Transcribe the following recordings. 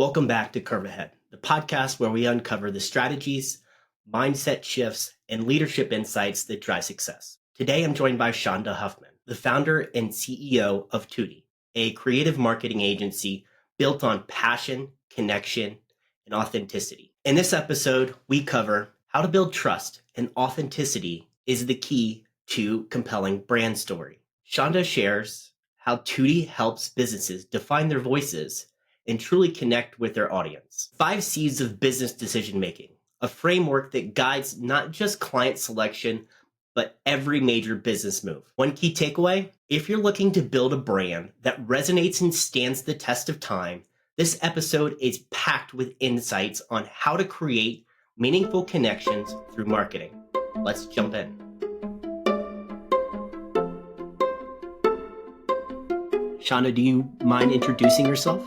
Welcome back to Curve Ahead, the podcast where we uncover the strategies, mindset shifts, and leadership insights that drive success. Today, I'm joined by Shawnda Huffman, the founder and CEO of Tuuti, a creative marketing agency built on passion, connection, and authenticity. In this episode, we cover how to build trust, and authenticity is the key to compelling brand story. Shawnda shares how Tuuti helps businesses define their voices and truly connect with their audience. 5 C's of business decision making, a framework that guides not just client selection, but every major business move. One key takeaway: if you're looking to build a brand that resonates and stands the test of time, this episode is packed with insights on how to create meaningful connections through marketing. Let's jump in. Shawnda, do you mind introducing yourself?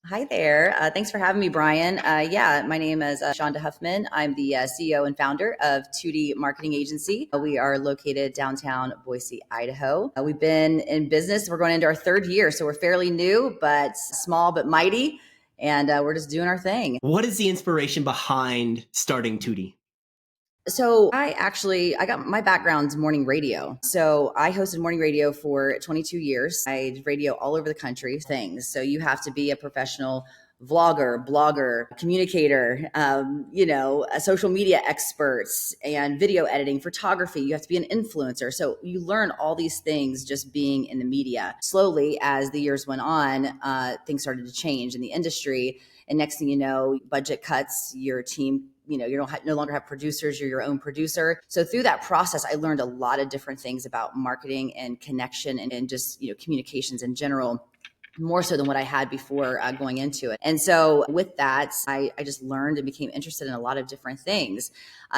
Hi there. Thanks for having me, Brian. My name is Shawnda Huffman. I'm the CEO and founder of Tuuti Marketing Agency. We are located downtown Boise, Idaho. We've been in business. We're going into our 3rd year, so we're fairly new, but small but mighty, and we're just doing our thing. What is the inspiration behind starting Tuuti? So I got my background's morning radio. So I hosted morning radio for 22 years. I did radio all over the country, things. So you have to be a professional vlogger, blogger, communicator, a social media experts and video editing, photography. You have to be an influencer. So you learn all these things just being in the media. Slowly, as the years went on, things started to change in the industry. And next thing you know, budget cuts, your team, you no longer have producers, you're your own producer. So through that process, I learned a lot of different things about marketing and connection and just, communications in general, more so than what I had before going into it. And so with that, I just learned and became interested in a lot of different things.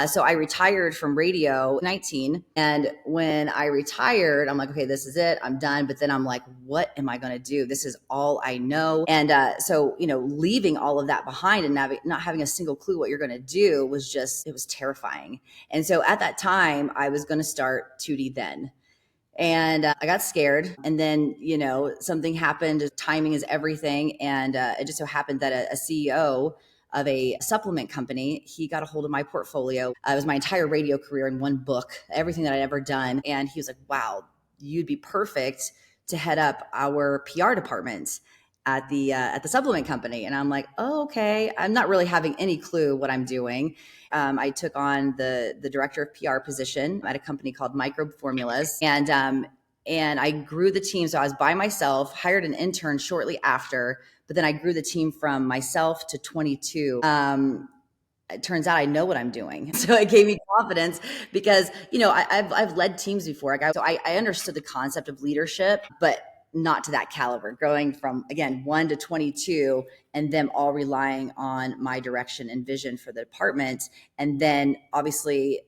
So I retired from radio 19. And when I retired, I'm like, okay, this is it. I'm done. But then I'm like, what am I going to do? This is all I know. And so leaving all of that behind and not having a single clue what you're going to do it was terrifying. And so at that time, I was going to start Tuuti then. And I got scared. And then, something happened. Timing is everything. And it just so happened that a CEO of a supplement company, he got a hold of my portfolio. It was my entire radio career in one book, everything that I'd ever done. And he was like, wow, you'd be perfect to head up our PR department at the supplement company. And I'm like, oh, okay. I'm not really having any clue what I'm doing. I took on the director of PR position at a company called Microbe Formulas. And I grew the team. So I was by myself, hired an intern shortly after, but then I grew the team from myself to 22. It turns out I know what I'm doing. So it gave me confidence because, I've led teams before. So I understood the concept of leadership, but not to that caliber, going from, again, 1 to 22 and them all relying on my direction and vision for the department. And then obviously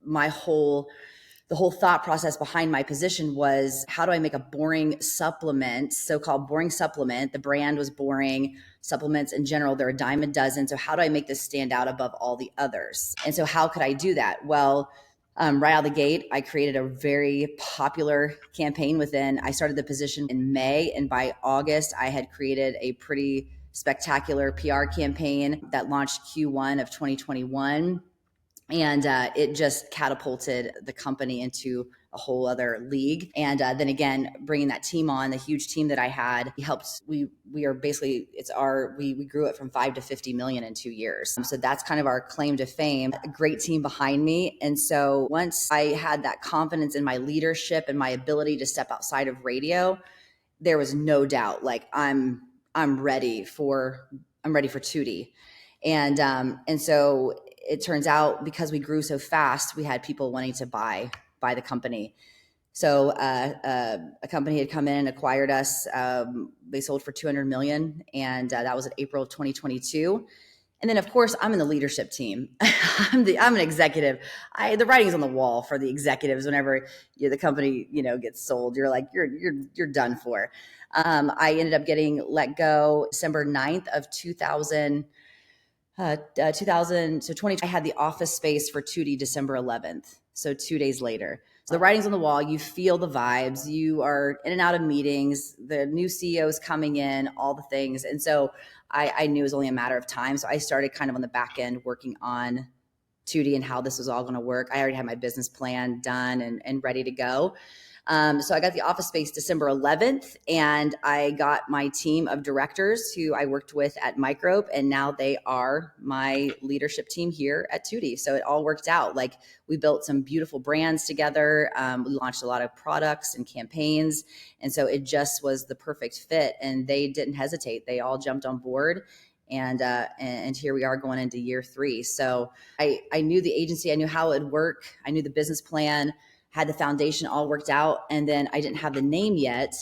the whole thought process behind my position was, how do I make a boring supplement, so-called boring supplement? The brand was boring. Supplements in general, they're a dime a dozen. So how do I make this stand out above all the others? And so how could I do that? Well, right out of the gate, I created a very popular campaign I started the position in May, and by August, I had created a pretty spectacular PR campaign that launched Q1 of 2021. And it just catapulted the company into a whole other league. And then again, bringing that team on, the huge team that I had, we grew it from 5 to 50 million in 2 years. So that's kind of our claim to fame, a great team behind me. And so once I had that confidence in my leadership and my ability to step outside of radio, there was no doubt, like I'm ready for Tuuti. And so it turns out, because we grew so fast, we had people wanting to buy the company. So a company had come in and acquired us. They sold for $200 million, and that was in April of 2022. And then, of course, I'm in the leadership team. I'm an executive. The writing's on the wall for the executives. Whenever the company gets sold, you're like you're done for. I ended up getting let go December 9th of 2000. So 20, I had the office space for Tuuti December 11th. So 2 days later. So the writing's on the wall. You feel the vibes. You are in and out of meetings. The new CEO is coming in, all the things. And so I knew it was only a matter of time. So I started kind of on the back end working on Tuuti and how this was all going to work. I already had my business plan done and ready to go. So I got the office space December 11th, and I got my team of directors who I worked with at Microbe, and now they are my leadership team here at Tuuti. So it all worked out. Like, we built some beautiful brands together. We launched a lot of products and campaigns, and so it just was the perfect fit. And they didn't hesitate; they all jumped on board. And here we are going into year 3. So I knew the agency, I knew how it would work, I knew the business plan, had the foundation all worked out, and then I didn't have the name yet.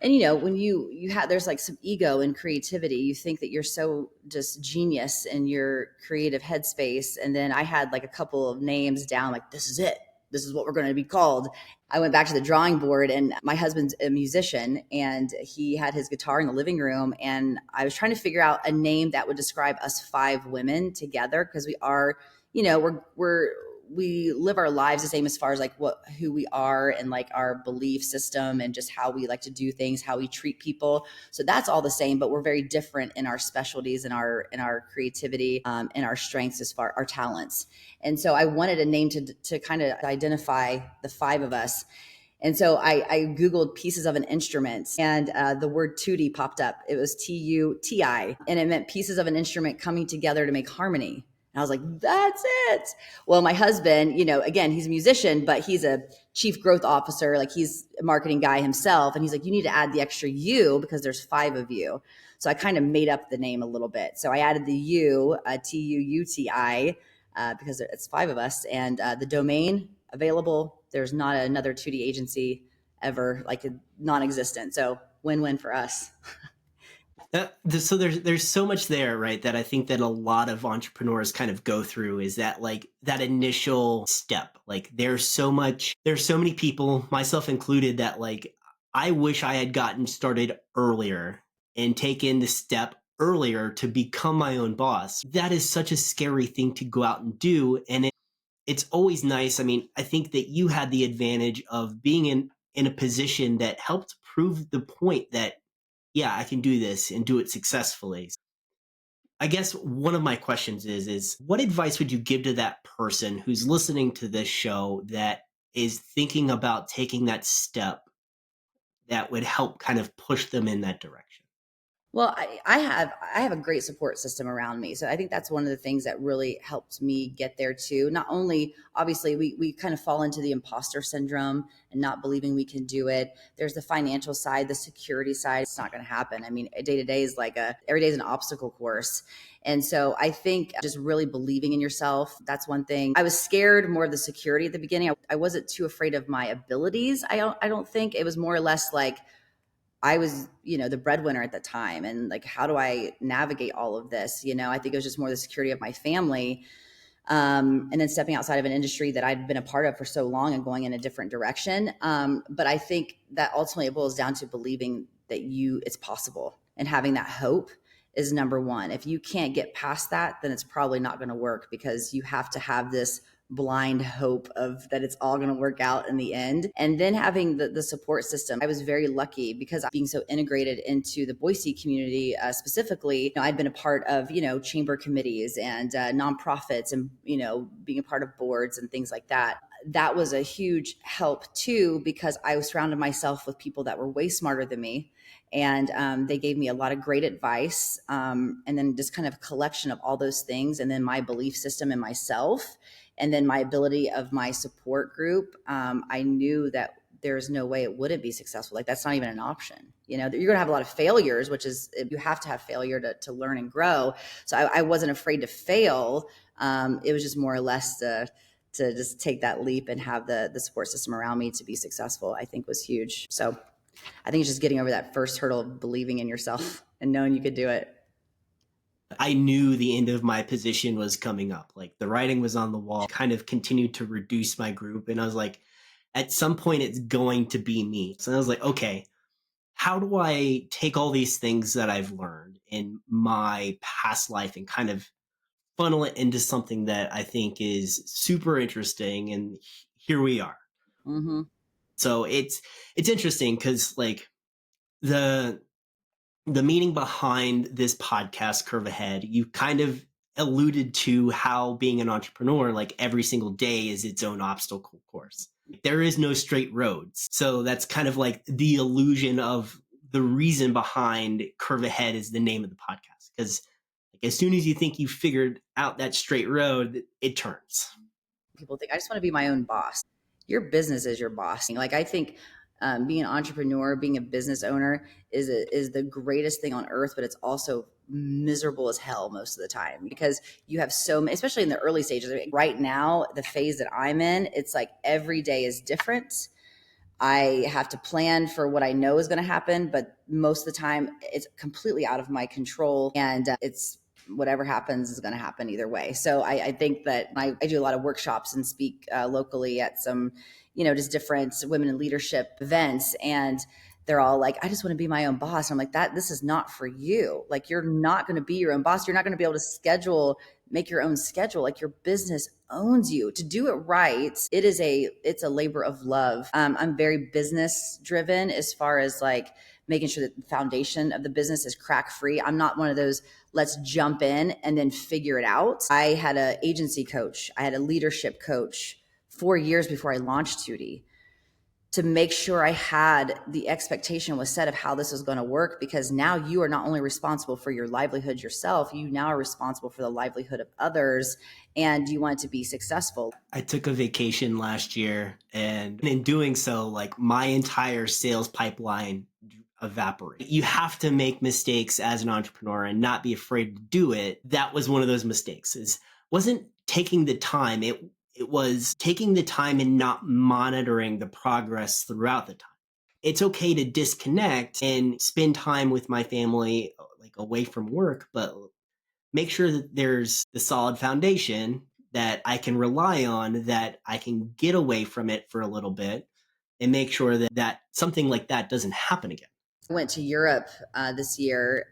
And when you have, there's like some ego and creativity. You think that you're so just genius in your creative headspace, and then I had like a couple of names down, like, this is it, this is what we're going to be called. I went back to the drawing board, and my husband's a musician, and he had his guitar in the living room, and I was trying to figure out a name that would describe us 5 women together, because we are, we live our lives the same as far as like who we are, and like our belief system, and just how we like to do things, how we treat people. So that's all the same, but we're very different in our specialties, in our creativity, and our strengths, as far our talents. And so I wanted a name to kind of identify the 5 of us. And so I Googled pieces of an instrument, and the word Tuuti popped up. It was Tuti, and it meant pieces of an instrument coming together to make harmony. And I was like, that's it. Well, my husband, again, he's a musician, but he's a chief growth officer. Like, he's a marketing guy himself. And he's like, you need to add the extra U, because there's 5 of you. So I kind of made up the name a little bit. So I added the U, Tuuti, because it's 5 of us. And the domain available. There's not another Tuuti agency ever, like, non-existent. So win-win for us. So there's so much there, right? That I think that a lot of entrepreneurs kind of go through, is that like that initial step. Like, there's so many people, myself included, that like, I wish I had gotten started earlier and taken the step earlier to become my own boss. That is such a scary thing to go out and do. And it's always nice. I mean, I think that you had the advantage of being in a position that helped prove the point that, yeah, I can do this and do it successfully. I guess one of my questions is what advice would you give to that person who's listening to this show that is thinking about taking that step that would help kind of push them in that direction? Well, I have a great support system around me. So I think that's one of the things that really helped me get there too. Not only, obviously, we kind of fall into the imposter syndrome and not believing we can do it. There's the financial side, the security side. It's not going to happen. I mean, day to day is like every day is an obstacle course. And so I think just really believing in yourself, that's one thing. I was scared more of the security at the beginning. I wasn't too afraid of my abilities. I don't think. It was more or less like, I was, the breadwinner at the time, and like, how do I navigate all of this? I think it was just more the security of my family. And then stepping outside of an industry that I'd been a part of for so long and going in a different direction. But I think that ultimately it boils down to believing that it's possible, and having that hope is number one. If you can't get past that, then it's probably not going to work, because you have to have this blind hope of that it's all going to work out in the end. And then having the support system. I was very lucky, because being so integrated into the Boise community, specifically, I'd been a part of, chamber committees and nonprofits, and, being a part of boards and things like that. That was a huge help too, because I was surrounded myself with people that were way smarter than me. And they gave me a lot of great advice. And then just kind of a collection of all those things. And then my belief system in myself, and then my ability of my support group. I knew that there's no way it wouldn't be successful. Like, that's not even an option. You're going to have a lot of failures, which is, you have to have failure to learn and grow. So I wasn't afraid to fail. It was just more or less to just take that leap and have the support system around me to be successful, I think was huge. So I think it's just getting over that first hurdle of believing in yourself and knowing you could do it. I knew the end of my position was coming up. Like, the writing was on the wall, kind of continued to reduce my group. And I was like, at some point it's going to be me. So I was like, okay, how do I take all these things that I've learned in my past life and kind of funnel it into something that I think is super interesting? And here we are. Mm-hmm. So it's interesting, because like the the meaning behind this podcast, Curve Ahead, you kind of alluded to how being an entrepreneur, like every single day is its own obstacle course. There is no straight roads. So that's kind of like the illusion of the reason behind Curve Ahead is the name of the podcast. Because like, as soon as you think you figured out that straight road, it turns. People think I just want to be my own boss. Your business is your boss. Like I think being an entrepreneur, being a business owner is the greatest thing on earth, but it's also miserable as hell most of the time because you have so many, especially in the early stages. Right now, the phase that I'm in, it's like every day is different. I have to plan for what I know is going to happen, but most of the time it's completely out of my control, and it's whatever happens is going to happen either way. So I think that I do a lot of workshops and speak locally at some, just different women in leadership events, and they're all like, I just want to be my own boss. And I'm like, this is not for you. Like, you're not going to be your own boss. You're not going to be able to make your own schedule. Like, your business owns you. To do it right, it's a labor of love. I'm very business driven as far as like making sure that the foundation of the business is crack free. I'm not one of those let's jump in and then figure it out. I had an agency coach. I had a leadership coach 4 years before I launched Tuuti, to make sure I had the expectation was set of how this was going to work, because now you are not only responsible for your livelihood yourself, you now are responsible for the livelihood of others, and you want it to be successful. I took a vacation last year, and in doing so, like my entire sales pipeline evaporated. You have to make mistakes as an entrepreneur and not be afraid to do it. That was one of those mistakes. Wasn't taking the time. It was taking the time and not monitoring the progress throughout the time. It's okay to disconnect and spend time with my family, like away from work, but make sure that there's the solid foundation that I can rely on, that I can get away from it for a little bit and make sure that something like that doesn't happen again. I went to Europe this year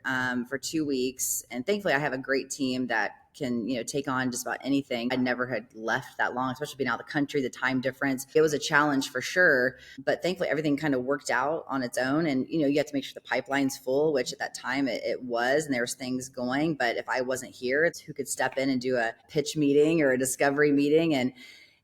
for 2 weeks, and thankfully I have a great team that can take on just about anything. I never had left that long, especially being out of the country, the time difference. It was a challenge for sure, but thankfully everything kind of worked out on its own. And you have to make sure the pipeline's full, which at that time it was, and there was things going. But if I wasn't here, it's who could step in and do a pitch meeting or a discovery meeting, and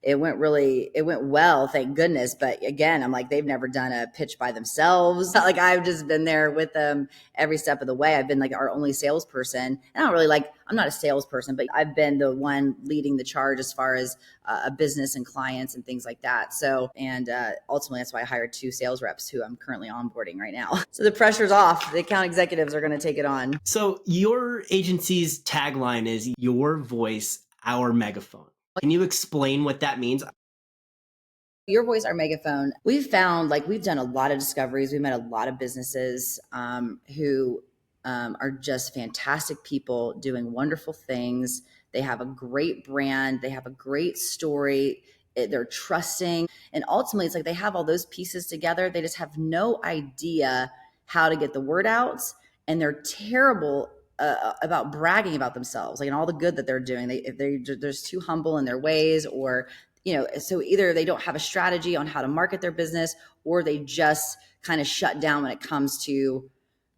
it went well, thank goodness. But again, I'm like, they've never done a pitch by themselves. Like, I've just been there with them every step of the way. I've been like our only salesperson. And I'm not a salesperson, but I've been the one leading the charge as far as a business and clients and things like that. So, and ultimately that's why I hired 2 sales reps who I'm currently onboarding right now. So the pressure's off. The account executives are going to take it on. So your agency's tagline is your voice, our megaphone. Can you explain what that means? Your voice, our megaphone. We've found, like, we've done a lot of discoveries. We've met a lot of businesses who are just fantastic people doing wonderful things. They have a great brand. They have a great story. They're trusting. And ultimately, it's like they have all those pieces together. They just have no idea how to get the word out. And they're terrible about bragging about themselves, like, and all the good that they're doing. They're just too humble in their ways, or so either they don't have a strategy on how to market their business, or they just kind of shut down when it comes to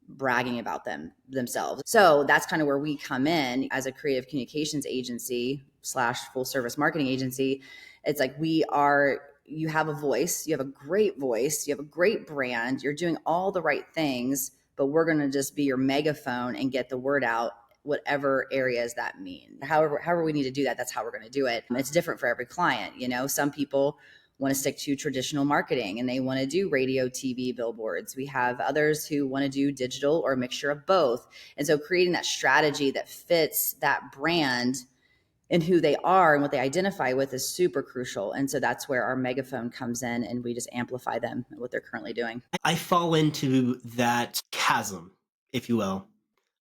bragging about themselves. So that's kind of where we come in as a creative communications agency / full service marketing agency. It's like you have a voice, you have a great voice, you have a great brand, you're doing all the right things, but we're going to just be your megaphone and get the word out, whatever areas that mean. However we need to do that, that's how we're going to do it. It's different for every client. Some people want to stick to traditional marketing and they want to do radio, TV, billboards. We have others who want to do digital or a mixture of both. And so creating that strategy that fits that brand and who they are and what they identify with is super crucial. And so that's where our megaphone comes in, and we just amplify them and what they're currently doing. I fall into that chasm, if you will,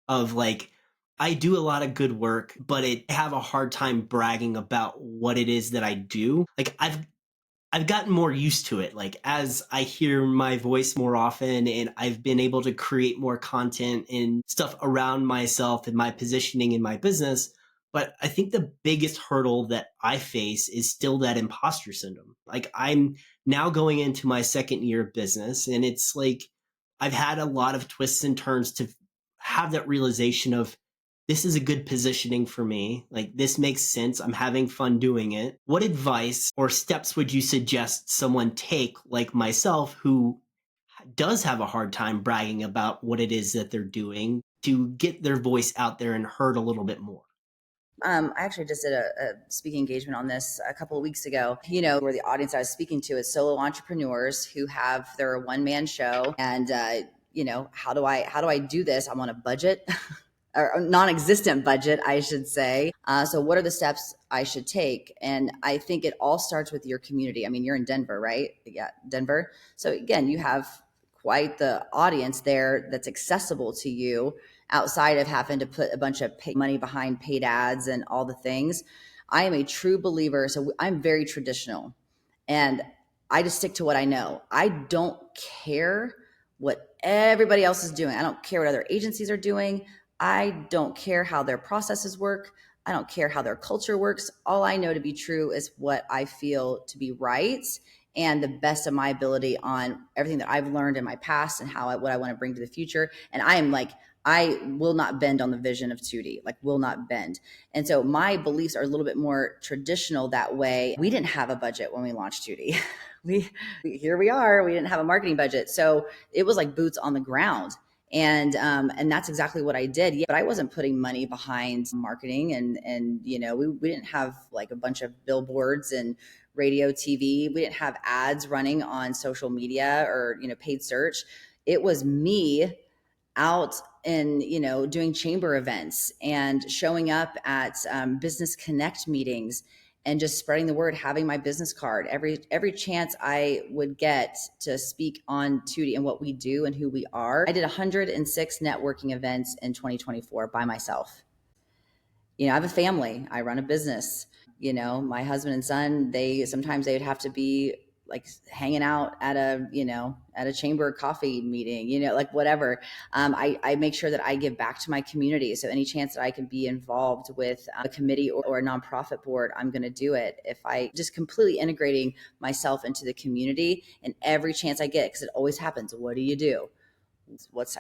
of like, I do a lot of good work, but I have a hard time bragging about what it is that I do. Like, I've gotten more used to it. Like, as I hear my voice more often and I've been able to create more content and stuff around myself and my positioning in my business. But I think the biggest hurdle that I face is still that imposter syndrome. Like, I'm now going into my second year of business, and it's like I've had a lot of twists and turns to have that realization of this is a good positioning for me. Like this makes sense. I'm having fun doing it. What advice or steps would you suggest someone take, like myself, who does have a hard time bragging about what it is that they're doing, to get their voice out there and heard a little bit more? I actually just did a speaking engagement on this a couple of weeks ago, where the audience I was speaking to is solo entrepreneurs who have their one-man show. And, how do I do this? I'm on a budget or a non-existent budget, I should say. So what are the steps I should take? And I think it all starts with your community. I mean, you're in Denver, right? Yeah, Denver. So again, you have quite the audience there that's accessible to you outside of having to put a bunch of money behind paid ads and all the things. I am a true believer. So I'm very traditional and I just stick to what I know. I don't care what everybody else is doing. I don't care what other agencies are doing. I don't care how their processes work. I don't care how their culture works. All I know to be true is what I feel to be right and the best of my ability on everything that I've learned in my past and what I want to bring to the future. And I will not bend on the vision of Tuuti, like will not bend. And so my beliefs are a little bit more traditional that way. We didn't have a budget when we launched Tuuti. Here we are. We didn't have a marketing budget. So it was like boots on the ground. And that's exactly what I did. Yeah, but I wasn't putting money behind marketing and we didn't have like a bunch of billboards and radio, TV. We didn't have ads running on social media or, paid search. It was me out and doing chamber events and showing up at business connect meetings and just spreading the word, having my business card every chance I would get to speak on Tuuti and what we do and who we are. I did 106 networking events in 2024 by myself. I have a family. I run a business. My husband and son, sometimes they'd have to be like hanging out at a chamber coffee meeting, like whatever. I make sure that I give back to my community. So any chance that I can be involved with a committee or a nonprofit board, I'm going to do it. If I just completely integrating myself into the community and every chance I get, because it always happens. What do you do?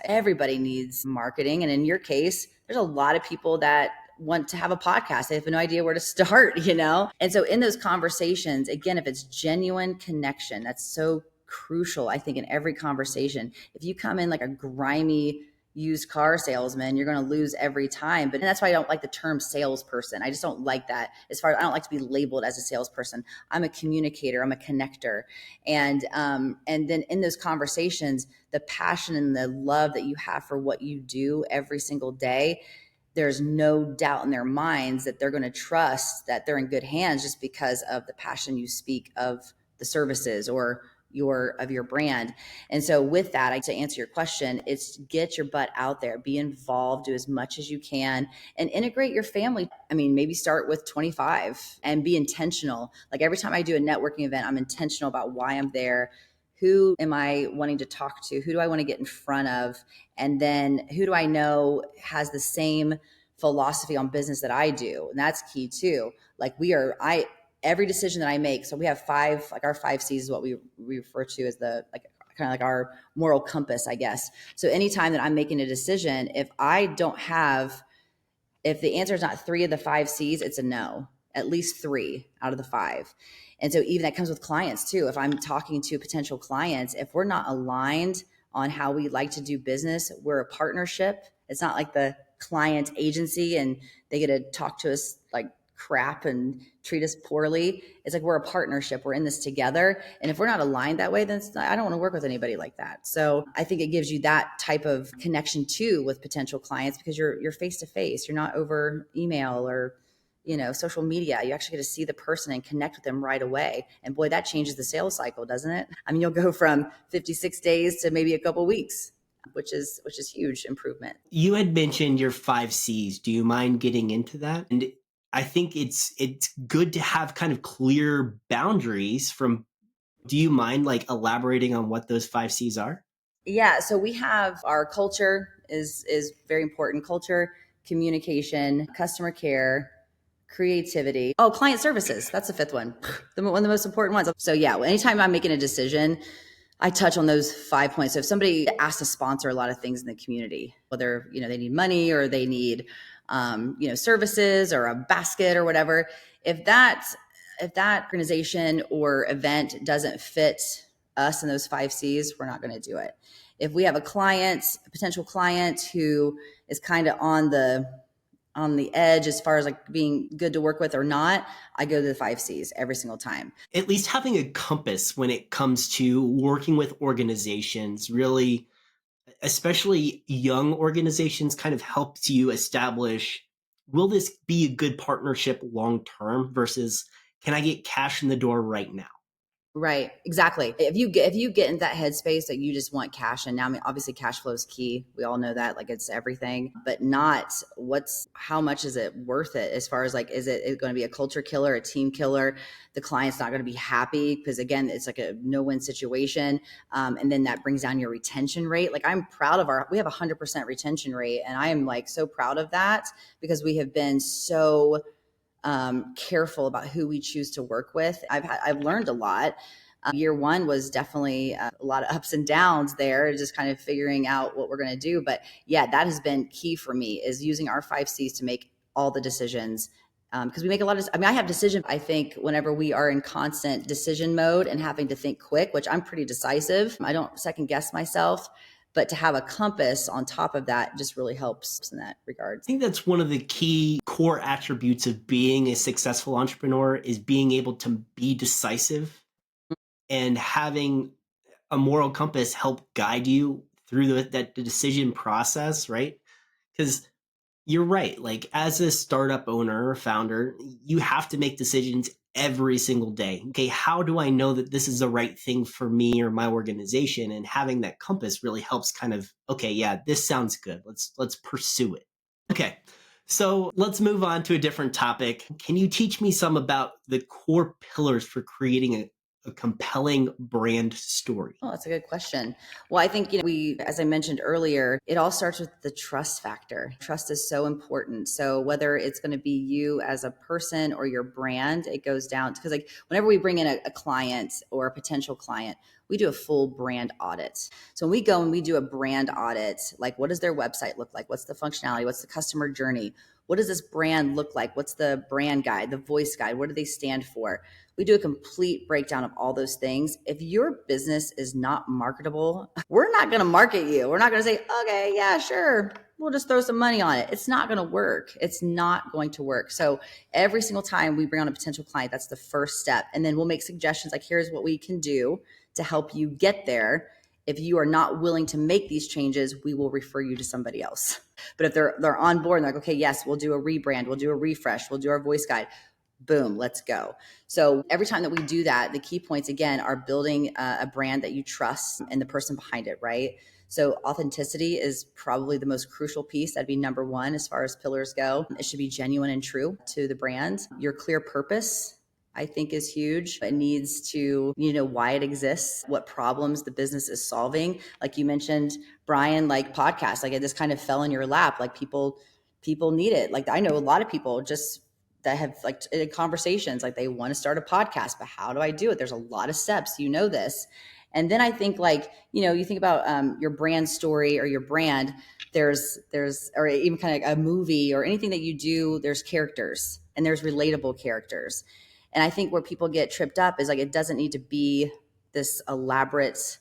Everybody needs marketing. And in your case, there's a lot of people that want to have a podcast. They have no idea where to start, And so in those conversations, again, if it's genuine connection, that's so crucial, I think, in every conversation. If you come in like a grimy used car salesman, you're going to lose every time. But that's why I don't like the term salesperson. I just don't like that. As far as I don't like to be labeled as a salesperson. I'm a communicator. I'm a connector. And then in those conversations, the passion and the love that you have for what you do every single day, there's no doubt in their minds that they're going to trust that they're in good hands just because of the passion you speak of the services or your brand. And so with that, to answer your question, it's get your butt out there, be involved, do as much as you can, and integrate your family. I mean, maybe start with 25 and be intentional. Like every time I do a networking event, I'm intentional about why I'm there. Who am I wanting to talk to? Who do I want to get in front of? And then who do I know has the same philosophy on business that I do? And that's key too. Like every decision that I make. So we have our 5 C's is what we refer to as the kind of like our moral compass, I guess. So anytime that I'm making a decision, if the answer is not 3 of the 5 C's, it's a no, at least 3 out of the 5. And so even that comes with clients too. If I'm talking to potential clients, if we're not aligned on how we like to do business, we're a partnership. It's not like the client agency and they get to talk to us like crap and treat us poorly. It's like we're a partnership. We're in this together. And if we're not aligned that way, then I don't want to work with anybody like that. So I think it gives you that type of connection too with potential clients because you're face to face. You're not over email or social media. You actually get to see the person and connect with them right away. And boy, that changes the sales cycle, doesn't it? I mean, you'll go from 56 days to maybe a couple weeks, which is huge improvement. You had mentioned your 5 C's. Do you mind getting into that? And I think it's good to have kind of clear boundaries do you mind like elaborating on what those 5 C's are? Yeah. So we have our culture is very important. Culture, communication, customer care, creativity. Oh, client services. That's the 5th one. One of the most important ones. So yeah, anytime I'm making a decision, I touch on those 5 points. So if somebody asks to sponsor a lot of things in the community, whether, they need money or they need, services or a basket or whatever, if that organization or event doesn't fit us in those 5 C's, we're not going to do it. If we have a potential client who is kind of on the edge as far as like being good to work with or not, I go to the 5 C's every single time. At least having a compass when it comes to working with organizations, really, especially young organizations, kind of helps you establish, will this be a good partnership long term versus can I get cash in the door right now? Right. Exactly. If you get in that headspace that you just want cash, and now, I mean, obviously cash flow is key. We all know that, like it's everything, but not how much is it worth it as far as like, is it going to be a culture killer, a team killer? The client's not going to be happy because again, it's like a no-win situation. And then that brings down your retention rate. Like I'm proud of we have 100% retention rate. And I am like so proud of that because we have been so careful about who we choose to work with. I've learned a lot. Year one was definitely a lot of ups and downs there, just kind of figuring out what we're going to do. But yeah, that has been key for me, is using our 5 C's to make all the decisions. Because we make a lot of, I have decision. I think whenever we are in constant decision mode and having to think quick, which I'm pretty decisive, I don't second guess myself. But to have a compass on top of that just really helps in that regard. I think that's one of the key core attributes of being a successful entrepreneur is being able to be decisive and having a moral compass help guide you through that decision process, right? Because you're right. Like as a startup owner or founder, you have to make decisions every single day. Okay, how do I know that this is the right thing for me or my organization? And having that compass really helps kind of, okay, yeah, this sounds good. Let's pursue it. Okay. So let's move on to a different topic. Can you teach me some about the core pillars for creating a compelling brand story? Oh, that's a good question. Well, I think, as I mentioned earlier, it all starts with the trust factor. Trust is so important. So whether it's going to be you as a person or your brand, it goes down because like whenever we bring in a client or a potential client, we do a full brand audit. So when we go and we do a brand audit, like what does their website look like? What's the functionality? What's the customer journey? What does this brand look like? What's the brand guide, the voice guide? What do they stand for? We do a complete breakdown of all those things. If your business is not marketable, we're not going to market you. We're not going to say, okay, yeah, sure. We'll just throw some money on it. It's not going to work. It's not going to work. So every single time we bring on a potential client, that's the first step. And then we'll make suggestions like, here's what we can do to help you get there. If you are not willing to make these changes, we will refer you to somebody else. But if they're on board and they're like, okay, yes, we'll do a rebrand, we'll do a refresh, we'll do our voice guide. Boom, let's go. So every time that we do that, the key points again are building a brand that you trust and the person behind it, right? So authenticity is probably the most crucial piece. That'd be number one as far as pillars go. It should be genuine and true to the brand. Your clear purpose, I think, is huge. It needs to, why it exists, what problems the business is solving. Like you mentioned, Brian, like podcasts, like it just kind of fell in your lap. Like people need it. Like I know a lot of people just that have like in conversations, like they want to start a podcast, but how do I do it? There's a lot of steps, this. And then I think like, you think about your brand story or your brand, there's, or even kind of a movie or anything that you do, there's characters and there's relatable characters. And I think where people get tripped up is like, it doesn't need to be this elaborate,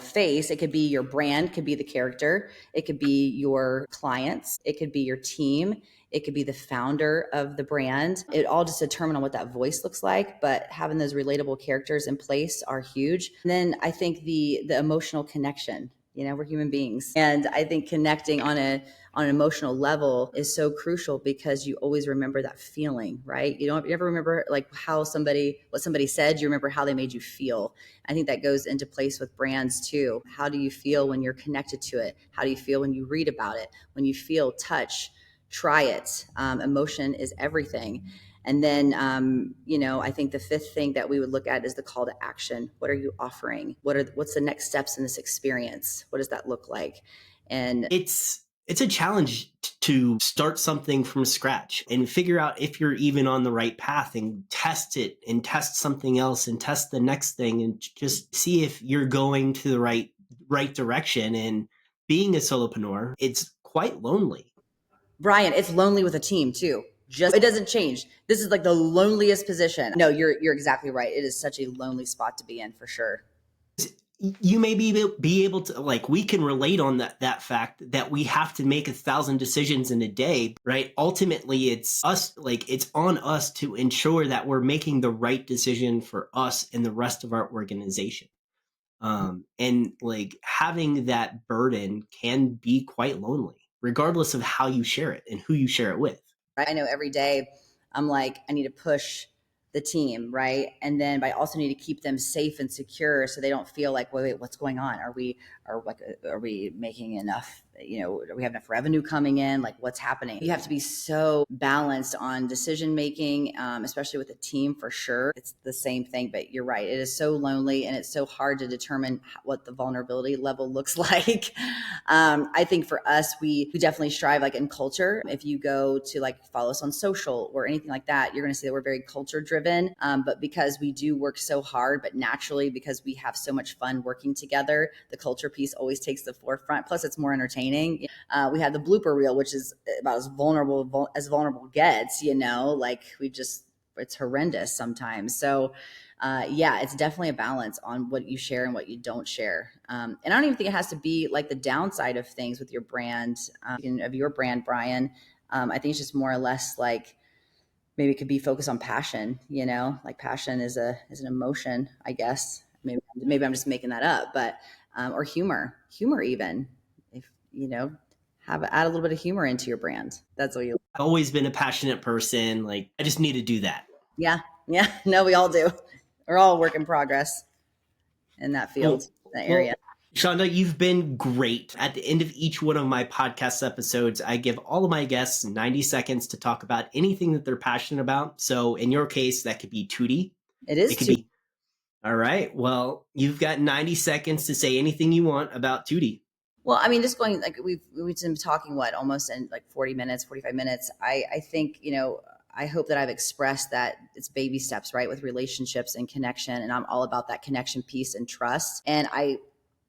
face. It could be your brand, could be the character. It could be your clients. It could be your team. It could be the founder of the brand. It all just determine on what that voice looks like, but having those relatable characters in place are huge. And then I think the emotional connection, we're human beings. And I think connecting on an emotional level is so crucial because you always remember that feeling, right? You ever remember like what somebody said, you remember how they made you feel. I think that goes into place with brands too. How do you feel when you're connected to it? How do you feel when you read about it? When you feel, touch, try it. Emotion is everything. And then, I think the fifth thing that we would look at is the call to action. What are you offering? What's the next steps in this experience? What does that look like? And it's It's a challenge to start something from scratch and figure out if you're even on the right path and test it and test something else and test the next thing and just see if you're going to the right direction. And being a solopreneur, it's quite lonely. Brian, it's lonely with a team too. Just it doesn't change. This is like the loneliest position. No, you're exactly right. It is such a lonely spot to be in for sure. You may be able to, like, we can relate on that fact that we have to make 1,000 decisions in a day, right? Ultimately, it's us, like, it's on us to ensure that we're making the right decision for us and the rest of our organization. And like having that burden can be quite lonely, regardless of how you share it and who you share it with. I know every day I'm like, I need to push the team, right? And then I also need to keep them safe and secure so they don't feel like, wait, what's going on? Are we making enough? Do we have enough revenue coming in? Like, what's happening? You have to be so balanced on decision making, especially with a team for sure. It's the same thing, but you're right. It is so lonely and it's so hard to determine what the vulnerability level looks like. I think for us, we definitely strive like in culture. If you go to like follow us on social or anything like that, you're going to see that we're very culture driven. But because we do work so hard, but naturally because we have so much fun working together, the culture piece always takes the forefront. Plus, it's more entertaining. We have the blooper reel, which is about as vulnerable gets. Like it's horrendous sometimes. So yeah, it's definitely a balance on what you share and what you don't share. And I don't even think it has to be like the downside of things with your brand, of your brand, Brian. I think it's just more or less like maybe it could be focused on passion, like passion is an emotion, I guess. Maybe I'm just making that up, but, or humor even if, add a little bit of humor into your brand. That's what you. I've always been a passionate person. Like, I just need to do that. Yeah. Yeah. No, we all do. We're all a work in progress in that field, that area. Shawnda, you've been great. At the end of each one of my podcast episodes, I give all of my guests 90 seconds to talk about anything that they're passionate about. So in your case, that could be Tuuti. It could be. All right. Well, you've got 90 seconds to say anything you want about Tuuti. Well, I mean, just going like we've been talking almost in like 40 minutes, 45 minutes. I think, I hope that I've expressed that it's baby steps, right? With relationships and connection. And I'm all about that connection piece and trust. And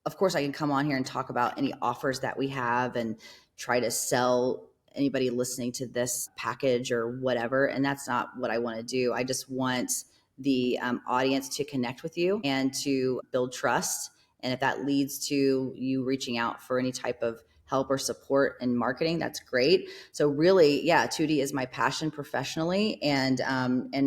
of course, I can come on here and talk about any offers that we have and try to sell anybody listening to this package or whatever. And that's not what I want to do. I just want the audience to connect with you and to build trust. And if that leads to you reaching out for any type of help or support in marketing, that's great. So really, yeah, Tuuti is my passion professionally. And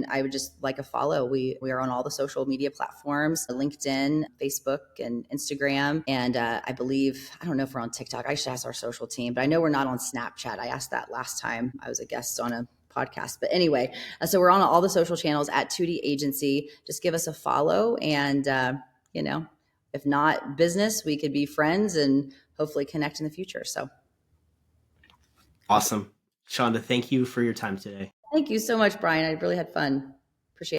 I would just like a follow. We are on all the social media platforms, LinkedIn, Facebook, and Instagram. And I don't know if we're on TikTok. I should ask our social team, but I know we're not on Snapchat. I asked that last time I was a guest on a podcast. But anyway, so we're on all the social channels at Tuuti Agency. Just give us a follow and, if not business, we could be friends and hopefully connect in the future. So awesome. Shawnda, thank you for your time today. Thank you so much, Brian. I really had fun.